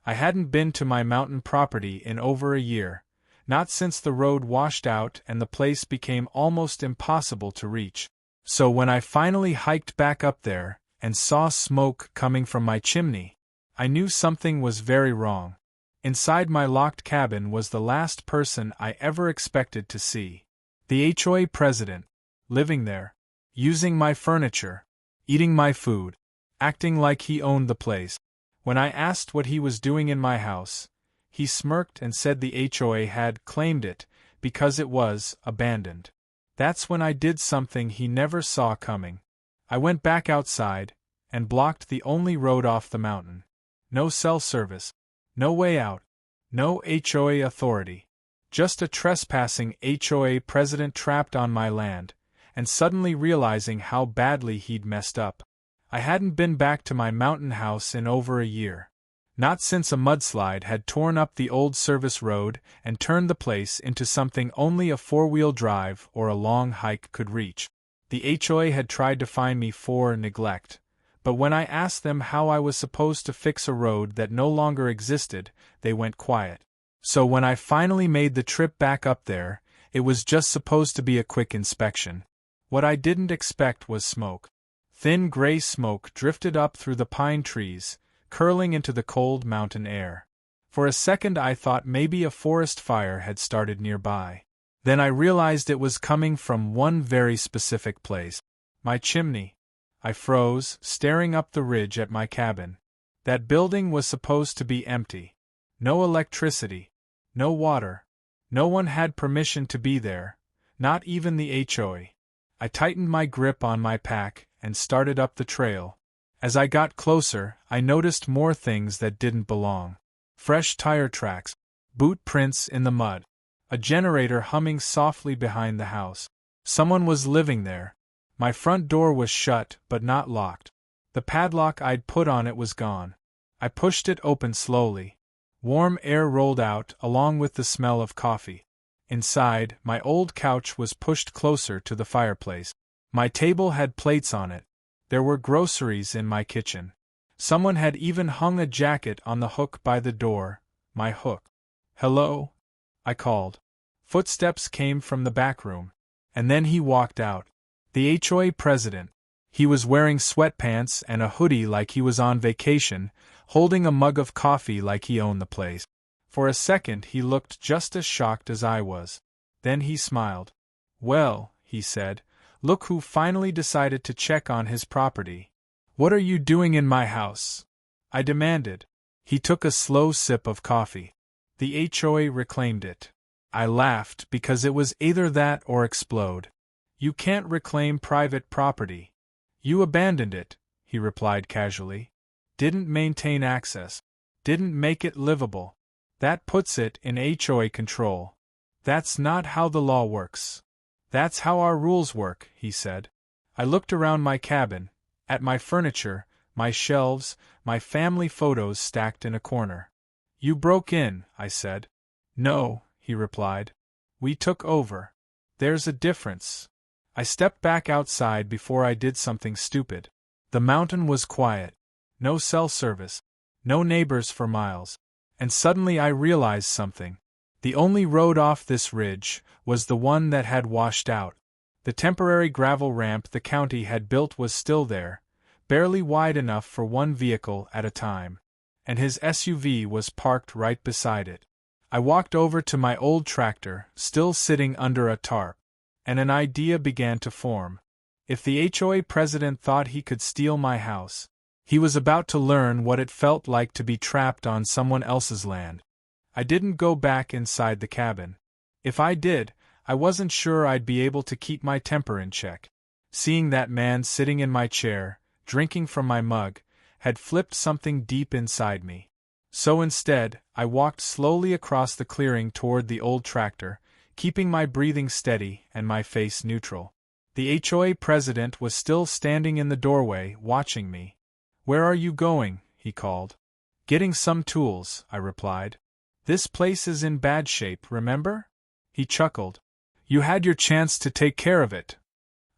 I hadn't been to my mountain property in over a year, not since the road washed out and the place became almost impossible to reach. So when I finally hiked back up there and saw smoke coming from my chimney, I knew something was very wrong. Inside my locked cabin was the last person I ever expected to see. The HOA president, living there, using my furniture, eating my food, acting like he owned the place. When I asked what he was doing in my house, he smirked and said the HOA had claimed it because it was abandoned. That's when I did something he never saw coming. I went back outside and blocked the only road off the mountain. No cell service, no way out, no HOA authority. Just a trespassing HOA president trapped on my land, and suddenly realizing how badly he'd messed up. I hadn't been back to my mountain house in over a year. Not since a mudslide had torn up the old service road and turned the place into something only a four-wheel drive or a long hike could reach. The HOA had tried to fine me for neglect, but when I asked them how I was supposed to fix a road that no longer existed, they went quiet. So when I finally made the trip back up there, it was just supposed to be a quick inspection. What I didn't expect was smoke. Thin gray smoke drifted up through the pine trees, curling into the cold mountain air. For a second I thought maybe a forest fire had started nearby. Then I realized it was coming from one very specific place. My chimney. I froze, staring up the ridge at my cabin. That building was supposed to be empty. No electricity. No water. No one had permission to be there, not even the HOA. I tightened my grip on my pack and started up the trail. As I got closer, I noticed more things that didn't belong. Fresh tire tracks, boot prints in the mud, a generator humming softly behind the house. Someone was living there. My front door was shut but not locked. The padlock I'd put on it was gone. I pushed it open slowly. Warm air rolled out along with the smell of coffee. Inside, my old couch was pushed closer to the fireplace. My table had plates on it. There were groceries in my kitchen. Someone had even hung a jacket on the hook by the door, my hook. "Hello?" I called. Footsteps came from the back room, and then he walked out. The HOA president. He was wearing sweatpants and a hoodie like he was on vacation, holding a mug of coffee like he owned the place. For a second he looked just as shocked as I was. Then he smiled. "Well," he said, "look who finally decided to check on his property. What are you doing in my house?" I demanded. He took a slow sip of coffee. The HOA reclaimed it. I laughed because it was either that or explode. "You can't reclaim private property. You abandoned it," he replied casually. "Didn't maintain access. Didn't make it livable. That puts it in HOA control. That's not how the law works." "That's how our rules work," he said. I looked around my cabin, at my furniture, my shelves, my family photos stacked in a corner. "You broke in," I said. "No," he replied. "We took over. There's a difference." I stepped back outside before I did something stupid. The mountain was quiet. No cell service. No neighbors for miles. And suddenly I realized something. The only road off this ridge was the one that had washed out. The temporary gravel ramp the county had built was still there, barely wide enough for one vehicle at a time. And his SUV was parked right beside it. I walked over to my old tractor, still sitting under a tarp. And an idea began to form. If the HOA president thought he could steal my house, he was about to learn what it felt like to be trapped on someone else's land. I didn't go back inside the cabin. If I did, I wasn't sure I'd be able to keep my temper in check. Seeing that man sitting in my chair, drinking from my mug, had flipped something deep inside me. So instead, I walked slowly across the clearing toward the old tractor, keeping my breathing steady and my face neutral. The HOA president was still standing in the doorway, watching me. "Where are you going?" he called. "Getting some tools," I replied. "This place is in bad shape, remember?" He chuckled. "You had your chance to take care of it."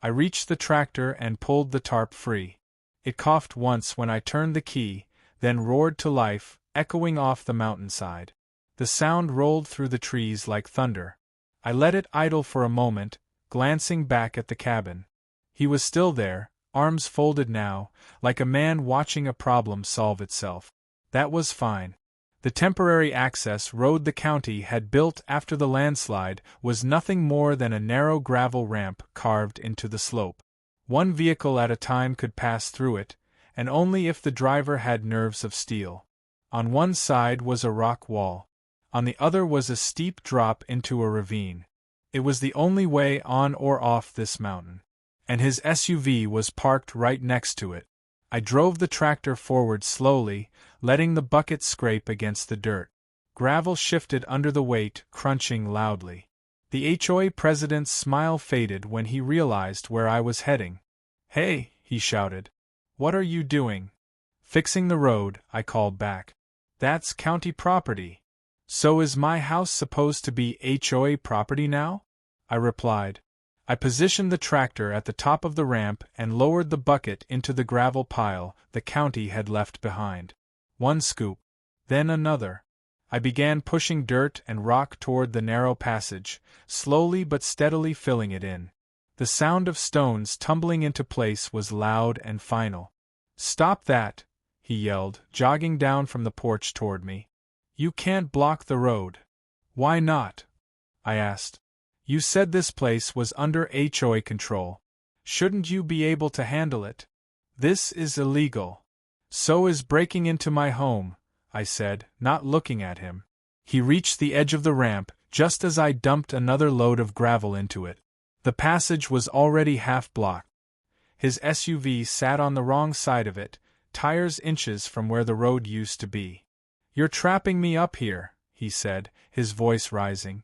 I reached the tractor and pulled the tarp free. It coughed once when I turned the key, then roared to life echoing off the mountainside. The sound rolled through the trees like thunder. I let it idle for a moment, glancing back at the cabin. He was still there, arms folded now, like a man watching a problem solve itself. That was fine. The temporary access road the county had built after the landslide was nothing more than a narrow gravel ramp carved into the slope. One vehicle at a time could pass through it, and only if the driver had nerves of steel. On one side was a rock wall. On the other was a steep drop into a ravine. It was the only way on or off this mountain. And his SUV was parked right next to it. I drove the tractor forward slowly, letting the bucket scrape against the dirt. Gravel shifted under the weight, crunching loudly. The HOA president's smile faded when he realized where I was heading. "Hey," he shouted. "What are you doing?" "Fixing the road," I called back. "That's county property." "So is my house supposed to be HOA property now?" I replied. I positioned the tractor at the top of the ramp and lowered the bucket into the gravel pile the county had left behind. One scoop. Then another. I began pushing dirt and rock toward the narrow passage, slowly but steadily filling it in. The sound of stones tumbling into place was loud and final. "Stop that!" he yelled, jogging down from the porch toward me. "You can't block the road." "Why not?" I asked. "You said this place was under HOA control. Shouldn't you be able to handle it?" "This is illegal." "So is breaking into my home," I said, not looking at him. He reached the edge of the ramp just as I dumped another load of gravel into it. The passage was already half blocked. His SUV sat on the wrong side of it, tires inches from where the road used to be. "You're trapping me up here," he said, his voice rising.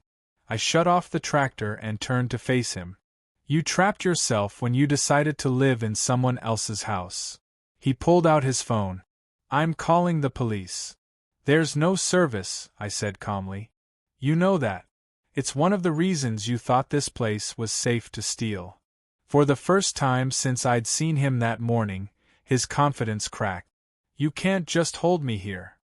I shut off the tractor and turned to face him. "You trapped yourself when you decided to live in someone else's house." He pulled out his phone. "I'm calling the police." "There's no service," I said calmly. "You know that. It's one of the reasons you thought this place was safe to steal." For the first time since I'd seen him that morning, his confidence cracked. "You can't just hold me here."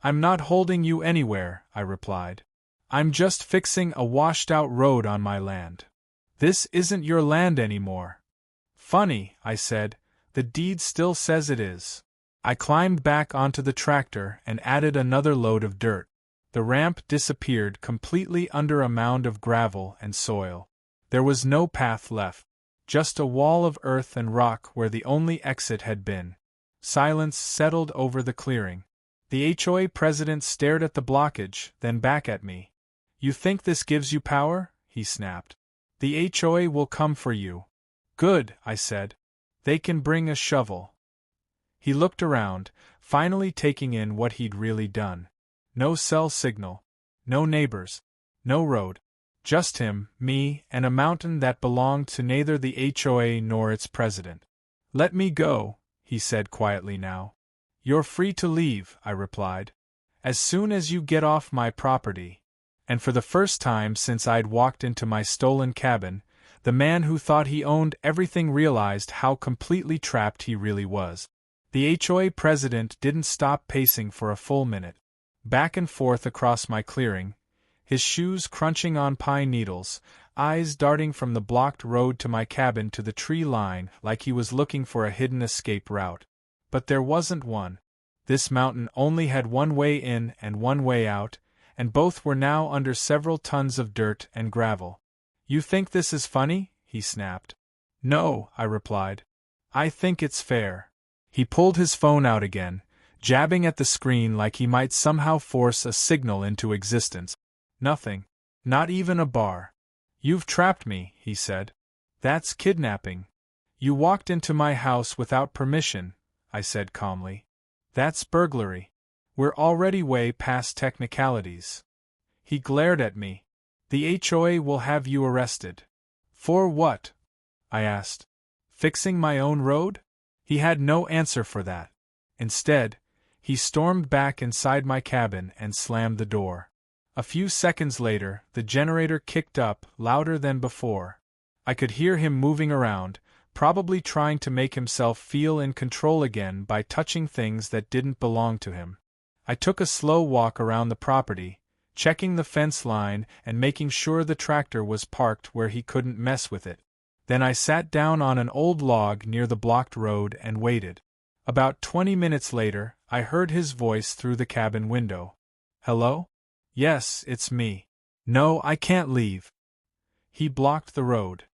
"I'm not holding you anywhere," I replied. "I'm just fixing a washed-out road on my land." "This isn't your land anymore." "Funny," I said, "the deed still says it is." I climbed back onto the tractor and added another load of dirt. The ramp disappeared completely under a mound of gravel and soil. There was no path left, just a wall of earth and rock where the only exit had been. Silence settled over the clearing. The HOA president stared at the blockage, then back at me. "You think this gives you power?" he snapped. "The HOA will come for you." "Good," I said. "They can bring a shovel." He looked around, finally taking in what he'd really done. No cell signal. No neighbors. No road. Just him, me, and a mountain that belonged to neither the HOA nor its president. "Let me go," he said quietly now. "You're free to leave," I replied. "As soon as you get off my property." And for the first time since I'd walked into my stolen cabin, the man who thought he owned everything realized how completely trapped he really was. The HOA president didn't stop pacing for a full minute. Back and forth across my clearing, his shoes crunching on pine needles, eyes darting from the blocked road to my cabin to the tree line like he was looking for a hidden escape route. But there wasn't one. This mountain only had one way in and one way out, and both were now under several tons of dirt and gravel. "You think this is funny?" he snapped. "No," I replied. "I think it's fair." He pulled his phone out again, jabbing at the screen like he might somehow force a signal into existence. "Nothing. Not even a bar." "You've trapped me," he said. "That's kidnapping." "You walked into my house without permission," I said calmly. "That's burglary. We're already way past technicalities." He glared at me. "The HOA will have you arrested." "For what?" I asked. "Fixing my own road?" He had no answer for that. Instead, he stormed back inside my cabin and slammed the door. A few seconds later, the generator kicked up, louder than before. I could hear him moving around, probably trying to make himself feel in control again by touching things that didn't belong to him. I took a slow walk around the property, checking the fence line and making sure the tractor was parked where he couldn't mess with it. Then I sat down on an old log near the blocked road and waited. About 20 minutes later, I heard his voice through the cabin window. "Hello? Yes, it's me. No, I can't leave." He blocked the road.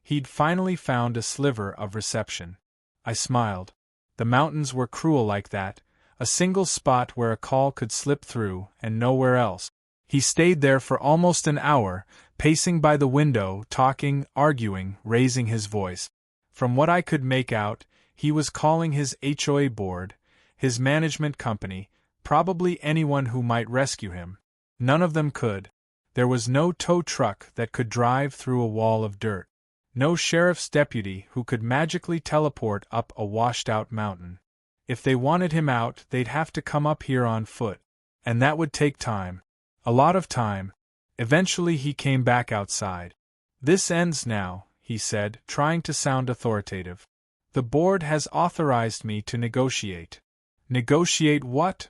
He'd finally found a sliver of reception. I smiled. The mountains were cruel like that, a single spot where a call could slip through and nowhere else. He stayed there for almost an hour, pacing by the window, talking, arguing, raising his voice. From what I could make out, he was calling his HOA board, his management company, probably anyone who might rescue him. None of them could. There was no tow truck that could drive through a wall of dirt. No sheriff's deputy who could magically teleport up a washed-out mountain. If they wanted him out, they'd have to come up here on foot. And that would take time. A lot of time. Eventually he came back outside. "This ends now," he said, trying to sound authoritative. "The board has authorized me to negotiate." "Negotiate what?"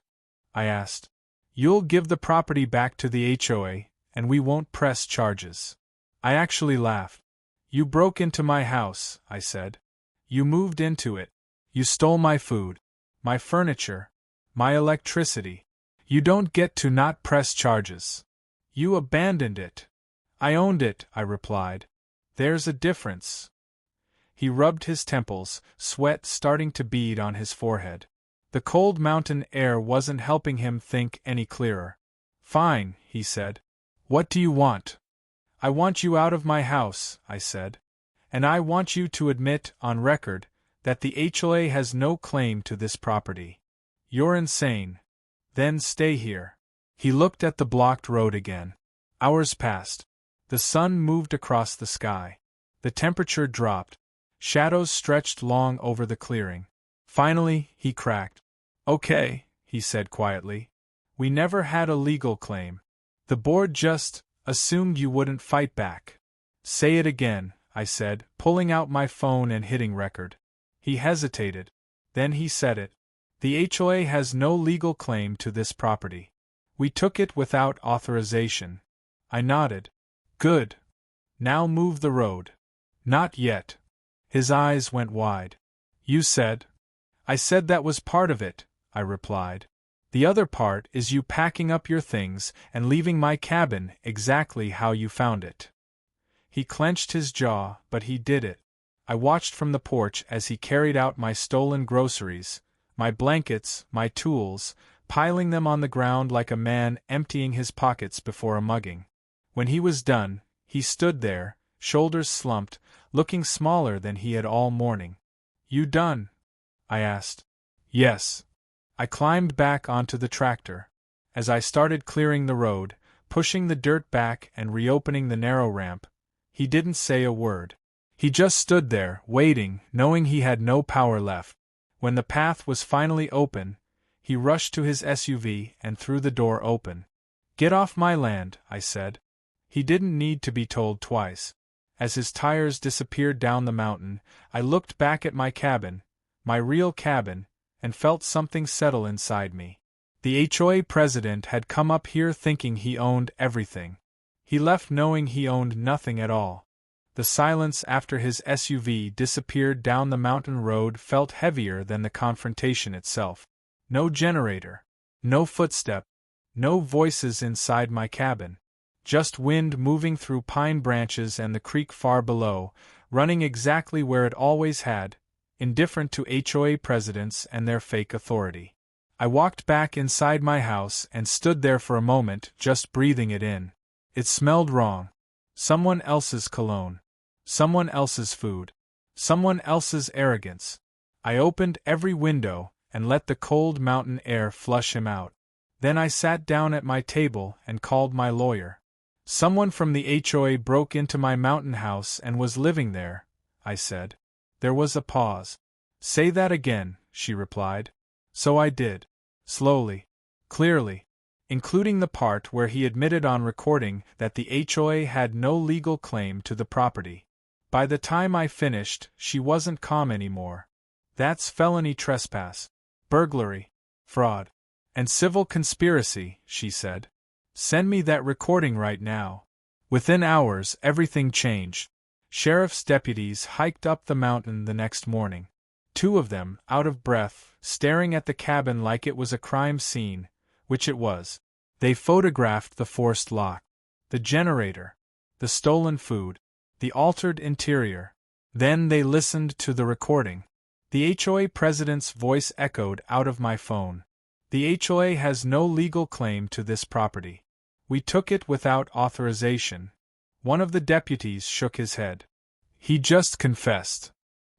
I asked. "You'll give the property back to the HOA, and we won't press charges." I actually laughed. "You broke into my house," I said. "You moved into it. You stole my food, my furniture, my electricity. You don't get to not press charges. You abandoned it." "I owned it," I replied. "There's a difference." He rubbed his temples, sweat starting to bead on his forehead. The cold mountain air wasn't helping him think any clearer. "Fine," he said. "What do you want?" "I want you out of my house," I said. "And I want you to admit, on record, that the HOA has no claim to this property." "You're insane." "Then stay here." He looked at the blocked road again. Hours passed. The sun moved across the sky. The temperature dropped. Shadows stretched long over the clearing. Finally, he cracked. "Okay," he said quietly. "We never had a legal claim. The board just assumed you wouldn't fight back." "Say it again," I said, pulling out my phone and hitting record. He hesitated. Then he said it. "The HOA has no legal claim to this property. We took it without authorization." I nodded. "Good. Now move the road." "Not yet." His eyes went wide. "You said." "I said that was part of it," I replied. "The other part is you packing up your things and leaving my cabin exactly how you found it." He clenched his jaw, but he did it. I watched from the porch as he carried out my stolen groceries, my blankets, my tools, piling them on the ground like a man emptying his pockets before a mugging. When he was done, he stood there, shoulders slumped, looking smaller than he had all morning. "You done?" I asked. "Yes." I climbed back onto the tractor. As I started clearing the road, pushing the dirt back and reopening the narrow ramp, he didn't say a word. He just stood there, waiting, knowing he had no power left. When the path was finally open, he rushed to his SUV and threw the door open. "Get off my land," I said. He didn't need to be told twice. As his tires disappeared down the mountain, I looked back at my cabin, my real cabin, and felt something settle inside me. The HOA president had come up here thinking he owned everything. He left knowing he owned nothing at all. The silence after his SUV disappeared down the mountain road felt heavier than the confrontation itself. No generator. No footstep. No voices inside my cabin. Just wind moving through pine branches and the creek far below, running exactly where it always had, indifferent to HOA presidents and their fake authority. I walked back inside my house and stood there for a moment, just breathing it in. It smelled wrong. Someone else's cologne. Someone else's food. Someone else's arrogance. I opened every window and let the cold mountain air flush him out. Then I sat down at my table and called my lawyer. "Someone from the HOA broke into my mountain house and was living there," I said. There was a pause. "Say that again," she replied. So I did. Slowly. Clearly. Including the part where he admitted on recording that the HOA had no legal claim to the property. By the time I finished, she wasn't calm anymore. "That's felony trespass. Burglary. Fraud. And civil conspiracy, she said. Send me that recording right now. Within hours, everything changed. Sheriff's deputies hiked up the mountain the next morning. 2 of them, out of breath, staring at the cabin like it was a crime scene, which it was. They photographed the forced lock, the generator, the stolen food, the altered interior. Then they listened to the recording. The HOA president's voice echoed out of my phone. The HOA has no legal claim to this property. We took it without authorization. One of the deputies shook his head. He just confessed.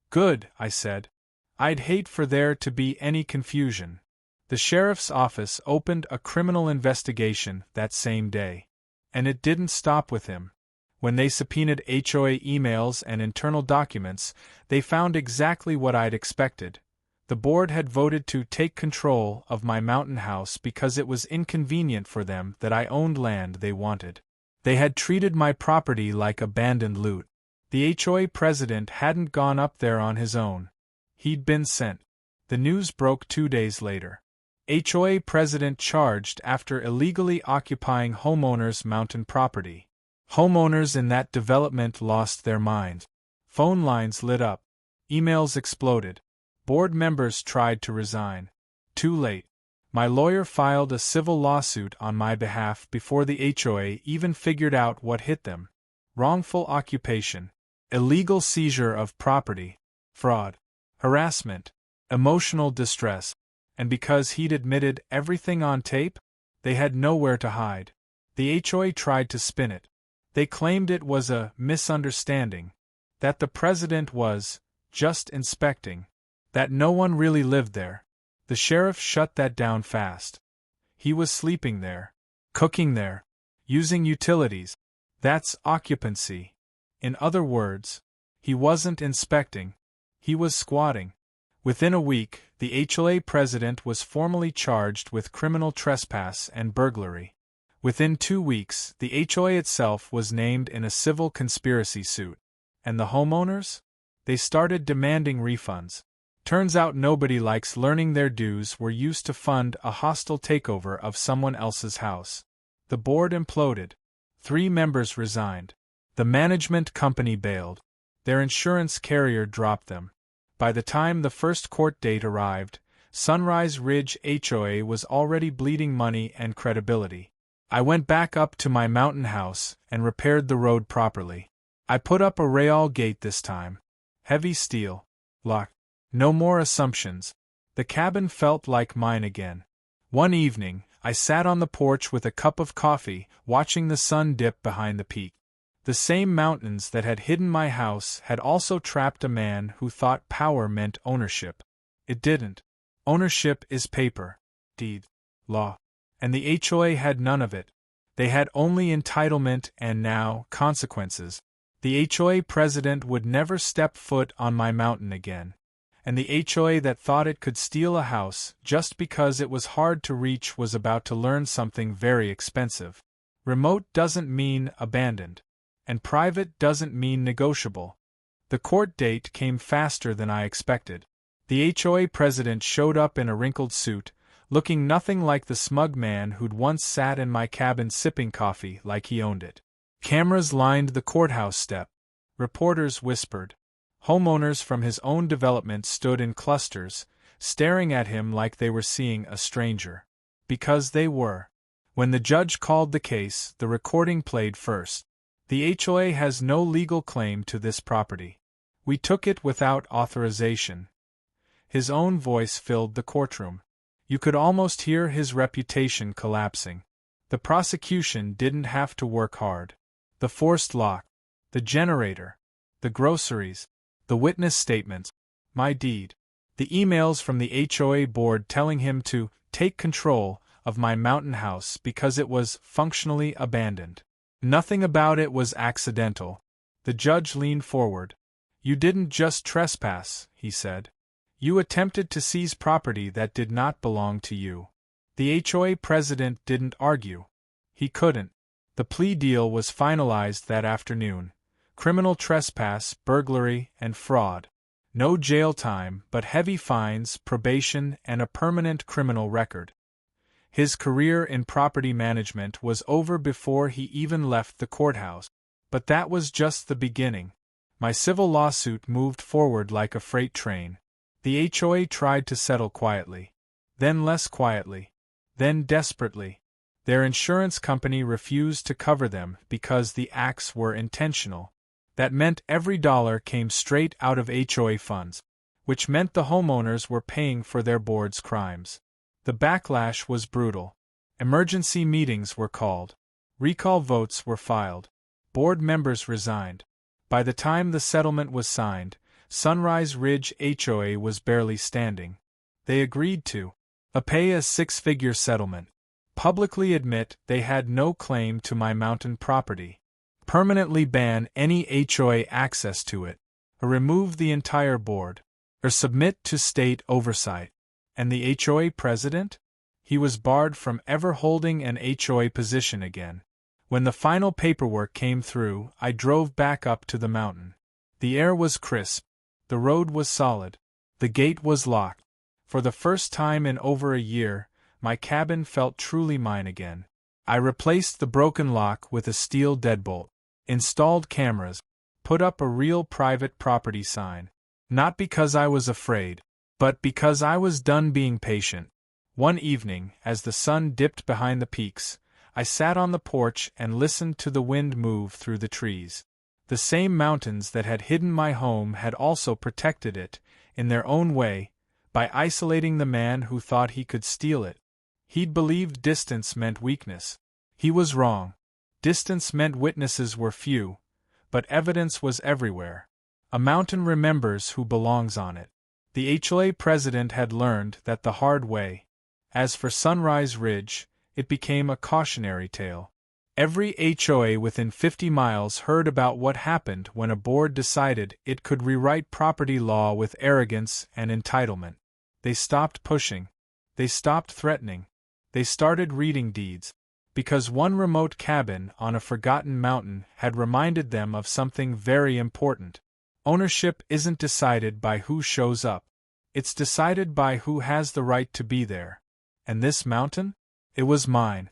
Good, I said. I'd hate for there to be any confusion. The sheriff's office opened a criminal investigation that same day. And it didn't stop with him. When they subpoenaed HOA emails and internal documents, they found exactly what I'd expected. The board had voted to take control of my mountain house because it was inconvenient for them that I owned land they wanted. They had treated my property like abandoned loot. The HOA president hadn't gone up there on his own. He'd been sent. The news broke 2 days later. HOA president charged after illegally occupying homeowners' mountain property. Homeowners in that development lost their minds. Phone lines lit up. Emails exploded. Board members tried to resign. Too late. My lawyer filed a civil lawsuit on my behalf before the HOA even figured out what hit them. Wrongful occupation, illegal seizure of property, fraud, harassment, emotional distress, and because he'd admitted everything on tape, they had nowhere to hide. The HOA tried to spin it. They claimed it was a misunderstanding, that the president was just inspecting, that no one really lived there. The sheriff shut that down fast. He was sleeping there, cooking there, using utilities. That's occupancy. In other words, he wasn't inspecting. He was squatting. Within a week, the HOA president was formally charged with criminal trespass and burglary. Within 2 weeks, the HOA itself was named in a civil conspiracy suit. And the homeowners? They started demanding refunds. Turns out nobody likes learning their dues were used to fund a hostile takeover of someone else's house. The board imploded. 3 members resigned. The management company bailed. Their insurance carrier dropped them. By the time the first court date arrived, Sunrise Ridge HOA was already bleeding money and credibility. I went back up to my mountain house and repaired the road properly. I put up a rail gate this time. Heavy steel. Locked. No more assumptions. The cabin felt like mine again. One evening, I sat on the porch with a cup of coffee, watching the sun dip behind the peak. The same mountains that had hidden my house had also trapped a man who thought power meant ownership. It didn't. Ownership is paper, deed, law. And the HOA had none of it. They had only entitlement and now consequences. The HOA president would never step foot on my mountain again. And the HOA that thought it could steal a house just because it was hard to reach was about to learn something very expensive. Remote doesn't mean abandoned. And private doesn't mean negotiable. The court date came faster than I expected. The HOA president showed up in a wrinkled suit, looking nothing like the smug man who'd once sat in my cabin sipping coffee like he owned it. Cameras lined the courthouse step. Reporters whispered. Homeowners from his own development stood in clusters, staring at him like they were seeing a stranger. Because they were. When the judge called the case, the recording played first. The HOA has no legal claim to this property. We took it without authorization. His own voice filled the courtroom. You could almost hear his reputation collapsing. The prosecution didn't have to work hard. The forced lock, the generator, the groceries, the witness statements, my deed, the emails from the HOA board telling him to take control of my mountain house because it was functionally abandoned. Nothing about it was accidental. The judge leaned forward. You didn't just trespass, he said. You attempted to seize property that did not belong to you. The HOA president didn't argue. He couldn't. The plea deal was finalized that afternoon. Criminal trespass, burglary, and fraud. No jail time, but heavy fines, probation, and a permanent criminal record. His career in property management was over before he even left the courthouse. But that was just the beginning. My civil lawsuit moved forward like a freight train. The HOA tried to settle quietly, then less quietly, then desperately. Their insurance company refused to cover them because the acts were intentional. That meant every dollar came straight out of HOA funds, which meant the homeowners were paying for their board's crimes. The backlash was brutal. Emergency meetings were called. Recall votes were filed. Board members resigned. By the time the settlement was signed, Sunrise Ridge HOA was barely standing. They agreed to pay a six-figure settlement, publicly admit they had no claim to my mountain property, permanently ban any HOA access to it, or remove the entire board, or submit to state oversight. And the HOA president? He was barred from ever holding an HOA position again. When the final paperwork came through, I drove back up to the mountain. The air was crisp. The road was solid. The gate was locked. For the first time in over a year, my cabin felt truly mine again. I replaced the broken lock with a steel deadbolt, installed cameras, put up a real private property sign. Not because I was afraid, but because I was done being patient. One evening, as the sun dipped behind the peaks, I sat on the porch and listened to the wind move through the trees. The same mountains that had hidden my home had also protected it, in their own way, by isolating the man who thought he could steal it. He'd believed distance meant weakness. He was wrong. Distance meant witnesses were few, but evidence was everywhere. A mountain remembers who belongs on it. The HOA president had learned that the hard way. As for Sunrise Ridge, it became a cautionary tale. Every HOA within 50 miles heard about what happened when a board decided it could rewrite property law with arrogance and entitlement. They stopped pushing. They stopped threatening. They started reading deeds. Because one remote cabin on a forgotten mountain had reminded them of something very important. Ownership isn't decided by who shows up. It's decided by who has the right to be there. And this mountain? It was mine.